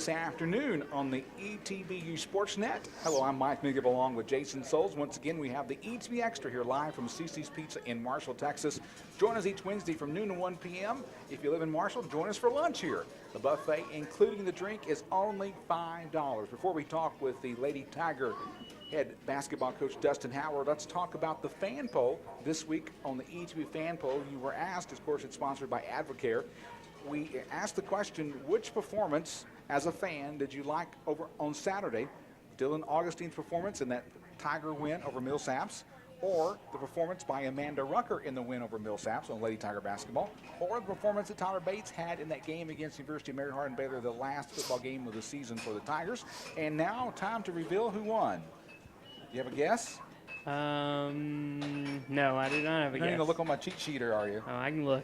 this afternoon on the ETBU Sportsnet. Hello, I'm Mike Miguel along with Jason Souls. Once again, we have the ETB Extra here live from CC's Pizza in Marshall, Texas. Join us each Wednesday from noon to 1 p.m. If you live in Marshall, join us for lunch here. The buffet, including the drink, is only $5. Before we talk with the Lady Tiger head basketball coach Dustin Howard, let's talk about the fan poll. This week on the ETB fan poll, you were asked, of course, it's sponsored by Advocare. We asked the question, which performance as a fan did you like over on Saturday? Dylan Augustine's performance in that Tiger win over Millsaps, or the performance by Amanda Rucker in the win over Millsaps on Lady Tiger basketball, or the performance that Tyler Bates had in that game against University of Mary Hardin Baylor, the last football game of the season for the Tigers. And now time to reveal who won. You have a guess? No, I do not have a You're not guess. going to look on my cheat sheet, are you? Oh, I can look.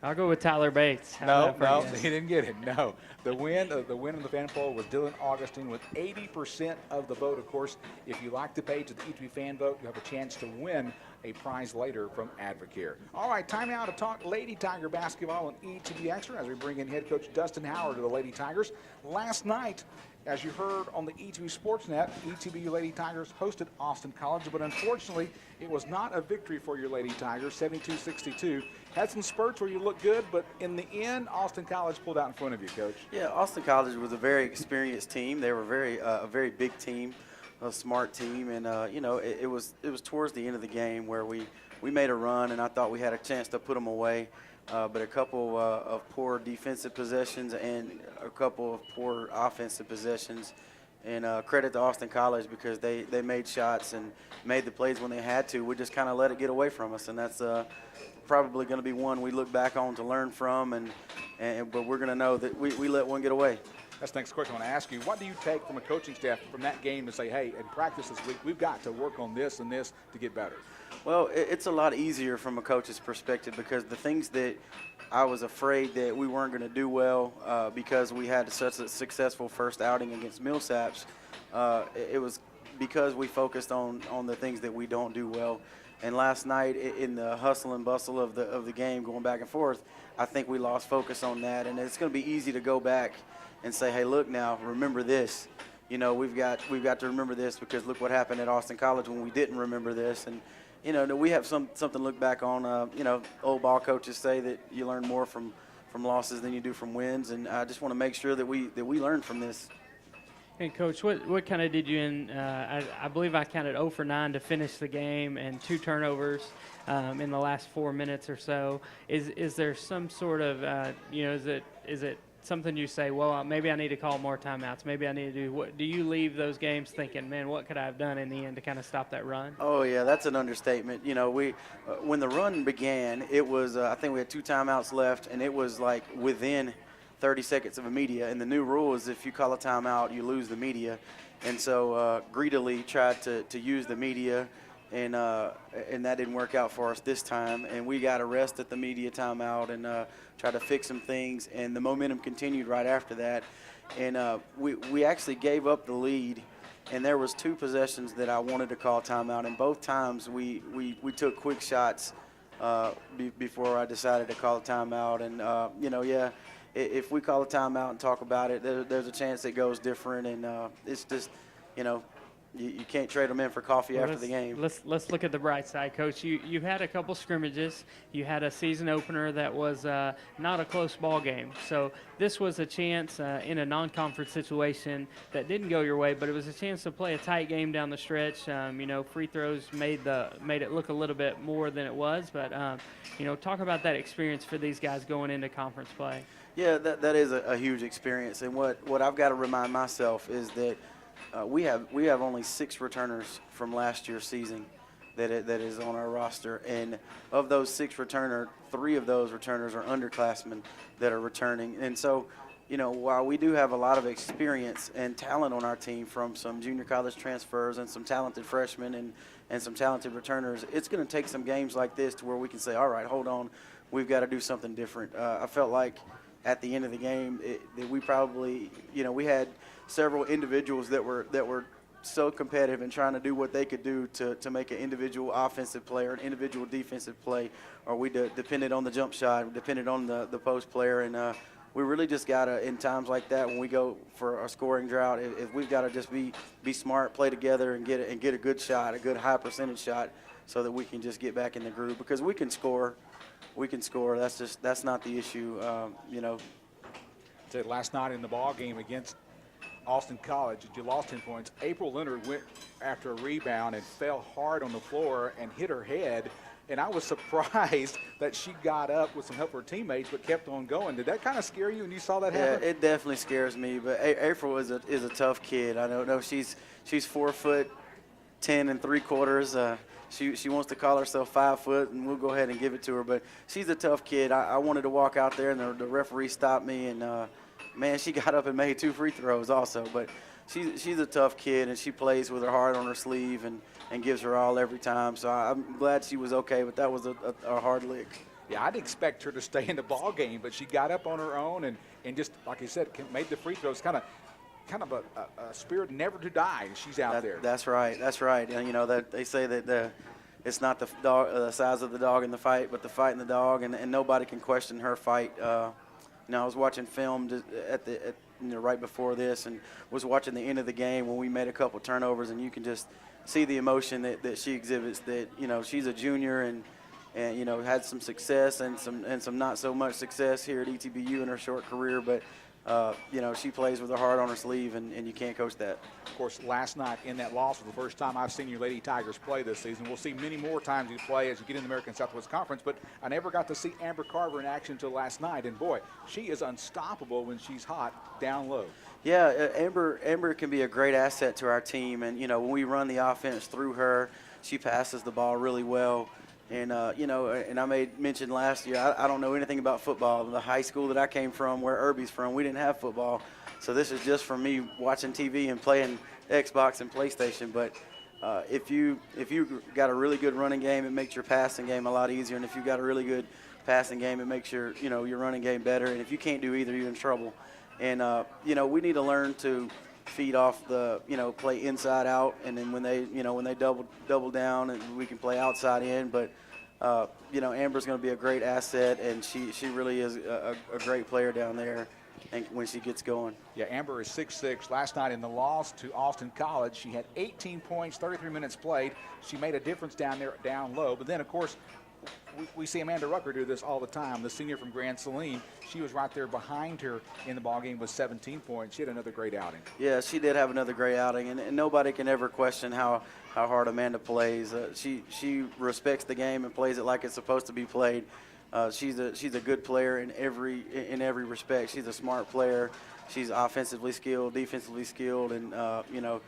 I'll go with Tyler Bates. No, he didn't get it. No, the win of the fan poll was Dylan Augustine with 80% of the vote. Of course, if you like the page of the ETB fan vote, you have a chance to win a prize later from Advocare. All right, time now to talk Lady Tiger basketball on ETB Extra as we bring in head coach Dustin Howard of the Lady Tigers. Last night, as you heard on the ETB Sportsnet, ETBU Lady Tigers hosted Austin College, but unfortunately, it was not a victory for your Lady Tigers, 72-62. Had some spurts where you looked good, but in the end, Austin College pulled out in front of you, Coach. Yeah, Austin College was a very experienced team. They were a very big team, a smart team, and it was towards the end of the game where we made a run, and I thought we had a chance to put them away. But a couple of poor defensive possessions and a couple of poor offensive possessions. And credit to Austin College because they made shots and made the plays when they had to. We just kind of let it get away from us, and that's probably going to be one we look back on to learn from. But we're going to know that we let one get away. That's the next question I want to ask you. What do you take from a coaching staff from that game to say, hey, in practice this week, we've got to work on this and this to get better? Well, it's a lot easier from a coach's perspective because the things that I was afraid that we weren't going to do well because we had such a successful first outing against Millsaps, it was because we focused on the things that we don't do well. And last night in the hustle and bustle of the game going back and forth, I think we lost focus on that. And it's going to be easy to go back and say, hey, look now, remember this. You know, we've got to remember this because look what happened at Austin College when we didn't remember this. And you know, we have something to look back on. Old ball coaches say that you learn more from losses than you do from wins, and I just want to make sure that we learn from this. Hey, Coach, what kind of did you in? I believe I counted 0 for 9 to finish the game and 2 turnovers in the last 4 minutes or so. Is there some sort of is it something you say, well, maybe I need to call more timeouts, maybe I need to do what? Do you leave those games thinking, man, what could I have done in the end to kind of stop that run? Oh yeah, that's an understatement. You know, when the run began, it was I think we had 2 timeouts left, and it was like within 30 seconds of a media. And the new rule is if you call a timeout, you lose the media. And so greedily tried to use the media, and that didn't work out for us this time. And we got a rest at the media timeout and tried to fix some things, and the momentum continued right after that. And we actually gave up the lead, and there was 2 possessions that I wanted to call timeout, and both times we took quick shots before I decided to call a timeout. And if we call a timeout and talk about it, there's a chance it goes different, and it's just, you can't trade them in for coffee after the game. Let's look at the bright side, Coach. You had a couple scrimmages. You had a season opener that was not a close ball game. So this was a chance in a non-conference situation that didn't go your way, but it was a chance to play a tight game down the stretch. Free throws made it look a little bit more than it was. But talk about that experience for these guys going into conference play. Yeah, that is a huge experience. And what I've got to remind myself is that we have only 6 returners from last year's season that is on our roster, and of those 6 returners, 3 of those returners are underclassmen that are returning. And so, while we do have a lot of experience and talent on our team from some junior college transfers and some talented freshmen and some talented returners, it's going to take some games like this to where we can say, all right, hold on, we've got to do something different. I felt like at the end of the game that we probably, we had several individuals that were so competitive and trying to do what they could do to make an individual offensive play or an individual defensive play, or we depended on the jump shot, depended on the post player, and we really just got to, in times like that, when we go for a scoring drought, if we've got to just be smart, play together, and get a good shot, a good high percentage shot, so that we can just get back in the groove, because we can score. We can score. That's not the issue. You know. Last night in the ball game against Austin College, you lost 10 points. April Leonard went after a rebound and fell hard on the floor and hit her head. And I was surprised that she got up with some help from her teammates, but kept on going. Did that kind of scare you when you saw that happen? Yeah, it definitely scares me. But April is a tough kid. I don't know. She's 4'10" 3/4. She wants to call herself 5 foot, and we'll go ahead and give it to her. But she's a tough kid. I wanted to walk out there, and the referee stopped me. And man, she got up and made 2 free throws also. But she's a tough kid, and she plays with her heart on her sleeve and gives her all every time. So I'm glad she was okay, but that was a hard lick. Yeah, I'd expect her to stay in the ball game, but she got up on her own and just, like I said, made the free throws. Kind of a spirit never to die. She's out there. That's right. That's right. And, you know, that they say that it's not the size of the dog in the fight, but the fight in the dog, and nobody can question her fight. You know, I was watching film right before this, and was watching the end of the game when we made a couple turnovers, and you can just see the emotion that she exhibits. That, you know, she's a junior and you know, had some success and some not so much success here at ETBU in her short career, but you know, she plays with her heart on her sleeve, and you can't coach that. Of course, last night in that loss was the first time I've seen your Lady Tigers play this season. We'll see many more times you play as you get in the American Southwest Conference, but I never got to see Amber Carver in action until last night, and boy, she is unstoppable when she's hot down low. Yeah, Amber can be a great asset to our team, and, you know, when we run the offense through her, she passes the ball really well. And, you know, and I made mention last year, I don't know anything about football. The high school that I came from, where Irby's from, we didn't have football. So this is just from me watching TV and playing Xbox and PlayStation. But if you got a really good running game, it makes your passing game a lot easier. And if you've got a really good passing game, it makes your running game better. And if you can't do either, you're in trouble. And, you know, we need to learn to feed off the, you know, play inside out, and then when they double down, and we can play outside in. But you know, Amber's going to be a great asset, and she really is a great player down there, and when she gets going. Yeah, Amber is 6'6". Last night in the loss to Austin College, she had 18 points, 33 minutes played. She made a difference down there, down low. But then, of course, we see Amanda Rucker do this all the time. The senior from Grand Saline, she was right there behind her in the ballgame with 17 points. She had another great outing. Yeah, she did have another great outing, and nobody can ever question how hard Amanda plays. She respects the game and plays it like it's supposed to be played. She's a good player in every respect. She's a smart player. She's offensively skilled, defensively skilled, and you know.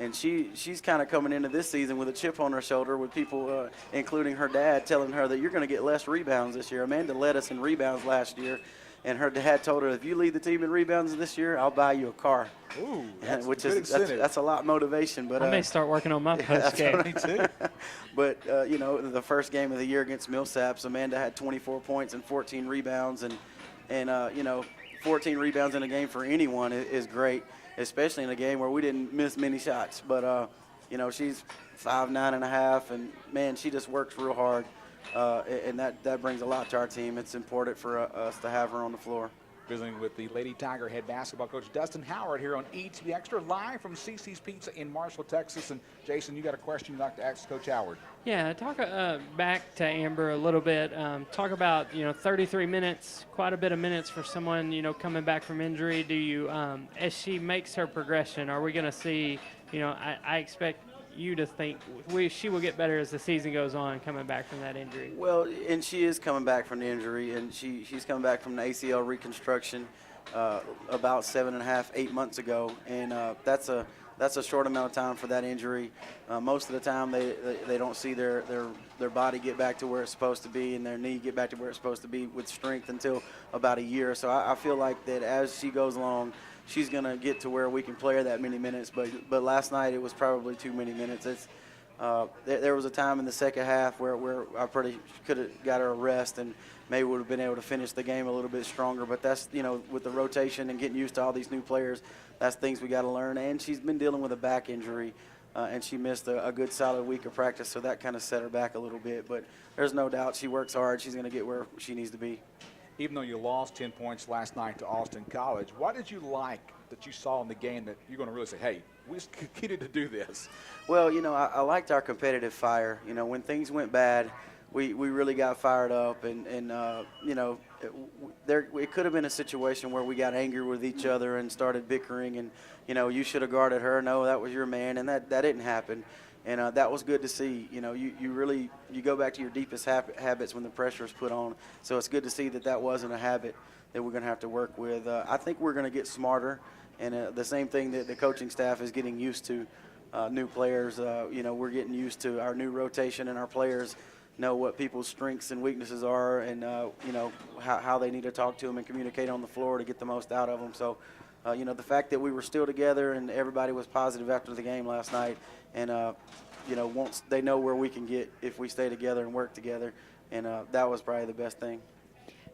And she's kind of coming into this season with a chip on her shoulder, with people, including her dad, telling her that you're going to get less rebounds this year. Amanda led us in rebounds last year, and her dad told her, if you lead the team in rebounds this year, I'll buy you a car. Ooh, that's a lot of motivation. But I may start working on my post game. Me too. But you know, the first game of the year against Millsaps, Amanda had 24 points and 14 rebounds, and you know, 14 rebounds in a game for anyone is great, especially in a game where we didn't miss many shots. But, you know, she's 5'9½", and, man, she just works real hard, and that brings a lot to our team. It's important for us to have her on the floor. Visiting with the Lady Tiger head basketball coach Dustin Howard here on ETB Extra, live from CC's Pizza in Marshall, Texas. And, Jason, you got a question you'd like to ask Coach Howard? Yeah, talk back to Amber a little bit. Talk about, 33 minutes, quite a bit of minutes for someone, coming back from injury. Do you, as she makes her progression, are we going to see, I expect you to think she will get better as the season goes on, coming back from that injury? Well, and she is coming back from the injury, and she's coming back from the ACL reconstruction about 7.5, 8 months ago, and that's a short amount of time for that injury. Most of the time, they don't see their body get back to where it's supposed to be, and their knee get back to where it's supposed to be with strength until about a year. So I feel like that as she goes along, she's going to get to where we can play her that many minutes. But last night it was probably too many minutes. There was a time in the second half where I pretty could have got her a rest and maybe would have been able to finish the game a little bit stronger. But that's, with the rotation and getting used to all these new players, that's things we got to learn. And she's been dealing with a back injury, and she missed a good solid week of practice, so that kind of set her back a little bit. But there's no doubt she works hard. She's going to get where she needs to be. even though you lost 10 points last night to Austin College, what did you like that you saw in the game that you're going to really say, hey, we just continued to do this? Well, I liked our competitive fire. When things went bad, we really got fired up, and it could have been a situation where we got angry with each other and started bickering, and you should have guarded her. No, that was your man, and that didn't happen. And that was good to see. You go back to your deepest habits when the pressure is put on. So it's good to see that wasn't a habit that we're going to have to work with. I think we're going to get smarter, and the same thing that the coaching staff is getting used to. New players, we're getting used to our new rotation, and our players know what people's strengths and weaknesses are, and how they need to talk to them and communicate on the floor to get the most out of them. So, the fact that we were still together and everybody was positive after the game last night, and once they know where we can get if we stay together and work together, and that was probably the best thing.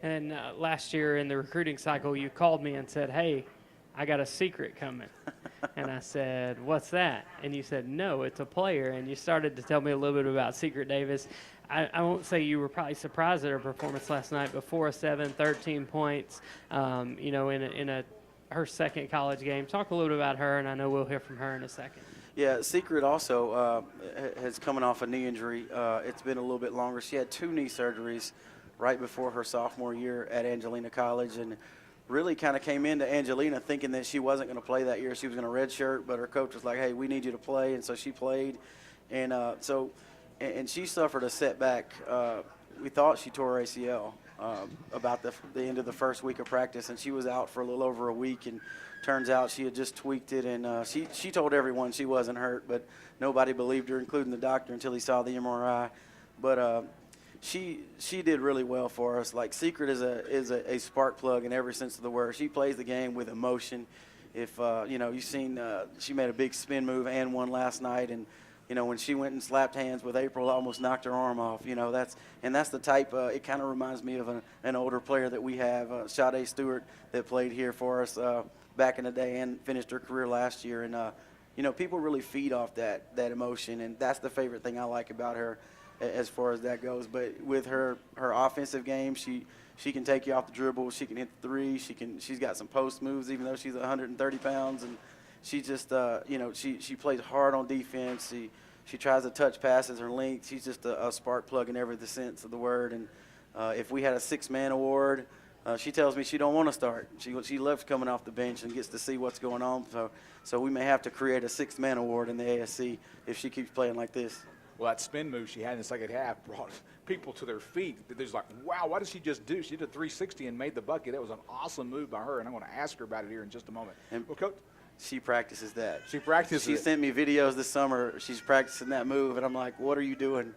And last year in the recruiting cycle, you called me and said, hey, I got a secret coming. And I said, what's that? And you said, no, it's a player. And you started to tell me a little bit about Secret Davis. I won't say you were probably surprised at her performance last night, but 4-7, 13 points, in her second college game. Talk a little bit about her, and I know we'll hear from her in a second. Yeah, Secret also has coming off a knee injury. It's been a little bit longer. She had 2 knee surgeries right before her sophomore year at Angelina College, and really kind of came into Angelina thinking that she wasn't going to play that year. She was going to redshirt, but her coach was like, hey, we need you to play, and so she played. And and she suffered a setback. We thought she tore her ACL about the end of the first week of practice, and she was out for a little over a week, and turns out she had just tweaked it, and she told everyone she wasn't hurt, but nobody believed her, including the doctor, until he saw the MRI. But she did really well for us. Like, Secret is a spark plug in every sense of the word. She plays the game with emotion. If you've seen, she made a big spin move and one last night, and when she went and slapped hands with April, almost knocked her arm off. That's the type. It kind of reminds me of an older player that we have, Sade Stewart, that played here for us back in the day and finished her career last year. And people really feed off that emotion, and that's the favorite thing I like about her as far as that goes. But with her offensive game, she can take you off the dribble. She can hit the three. She's got some post moves, even though she's 130 pounds, and she just she plays hard on defense. She tries to touch passes her length. She's just a spark plug in every sense of the word. And if we had a 6-man award, she tells me she don't want to start. She loves coming off the bench and gets to see what's going on. So we may have to create a 6-man award in the ASC if she keeps playing like this. Well, that spin move she had in the second half brought people to their feet. They're just like, wow, what did she just do? She did a 360 and made the bucket. That was an awesome move by her, and I'm going to ask her about it here in just a moment. Well, Coach, she practices that. She practices She sent me videos this summer. She's practicing that move, and I'm like, what are you doing?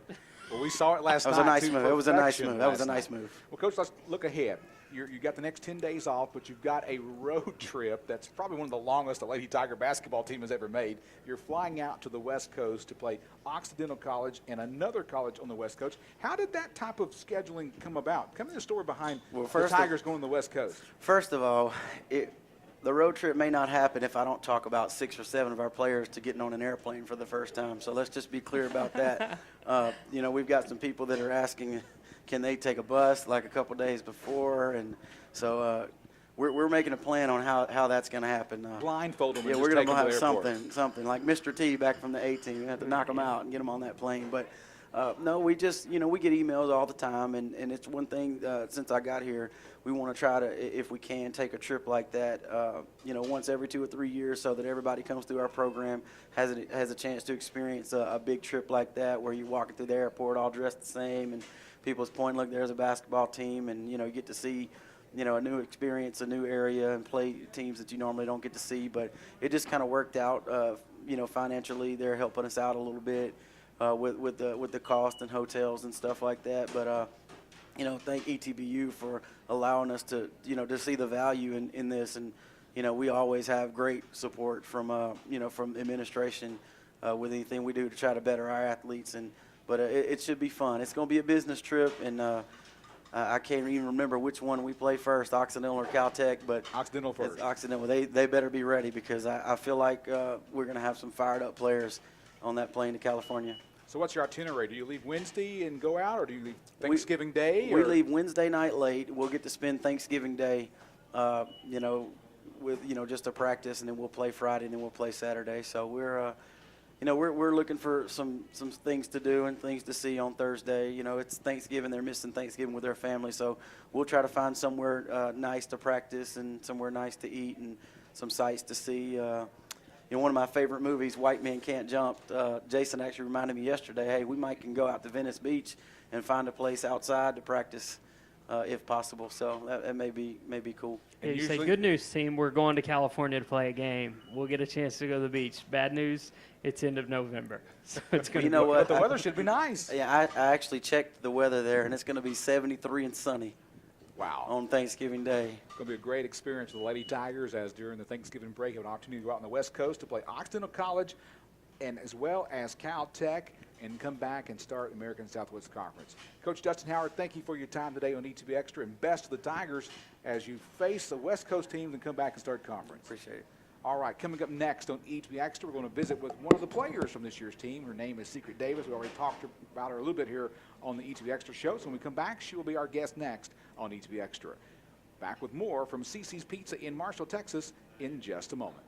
Well, we saw it last night. That was a nice move. It was a nice move. That was a nice move. Well, Coach, let's look ahead. You got the next 10 days off, but you've got a road trip that's probably one of the longest the Lady Tiger basketball team has ever made. You're flying out to the West Coast to play Occidental College and another college on the West Coast. How did that type of scheduling come about? Tell me the story behind the Tigers going to the West Coast. First of all, the road trip may not happen if I don't talk about 6 or 7 of our players to getting on an airplane for the first time. So let's just be clear about that. We've got some people that are asking, can they take a bus like a couple days before? And so we're making a plan on how that's going to happen. Blindfold them. Yeah, we're going to have something like Mr. T back from the A-team. We have to knock them out and get them on that plane. But no, we just, we get emails all the time, and it's one thing since I got here, we want to try to, if we can, take a trip like that, once every 2 or 3 years, so that everybody comes through our program has a chance to experience a big trip like that, where you're walking through the airport all dressed the same, and people's pointing, look, there's a basketball team, and you get to see a new experience, a new area, and play teams that you normally don't get to see. But it just kind of worked out. Financially, they're helping us out a little bit with the cost and hotels and stuff like that. But thank ETBU for allowing us to to see the value in this. And we always have great support from from administration with anything we do to try to better our athletes. But it should be fun. It's going to be a business trip, and I can't even remember which one we play first, Occidental or Caltech. But Occidental first. Occidental. They better be ready, because I feel like we're going to have some fired up players on that plane to California. So what's your itinerary? Do you leave Wednesday and go out, or do you leave Thanksgiving Day? We or? leave Wednesday night late. We'll get to spend Thanksgiving Day, with just a practice, and then we'll play Friday, and then we'll play Saturday. So we're looking for some things to do and things to see on Thursday. It's Thanksgiving. They're missing Thanksgiving with their family, so we'll try to find somewhere nice to practice and somewhere nice to eat and some sights to see. One of my favorite movies, White Men Can't Jump, Jason actually reminded me yesterday, hey, we might can go out to Venice Beach and find a place outside to practice if possible. So that may be cool. Yeah, you say, good news, team, we're going to California to play a game. We'll get a chance to go to the beach. Bad news, it's end of November. So it's going to be what? But the weather should be nice. Yeah, I actually checked the weather there, and it's going to be 73 and sunny. Wow. On Thanksgiving Day. It's going to be a great experience for the Lady Tigers, as during the Thanksgiving break have an opportunity to go out on the West Coast to play Occidental College and as well as Caltech and come back and start the American Southwest Conference. Coach Dustin Howard, thank you for your time today on ETB Extra, and best to the Tigers as you face the West Coast teams and come back and start conference. Appreciate it. All right, coming up next on ETB Extra, we're going to visit with one of the players from this year's team. Her name is Secret Davis. We already talked about her a little bit here on the ETB Extra show. So when we come back, she will be our guest next on ETB Extra. Back with more from CC's Pizza in Marshall, Texas in just a moment.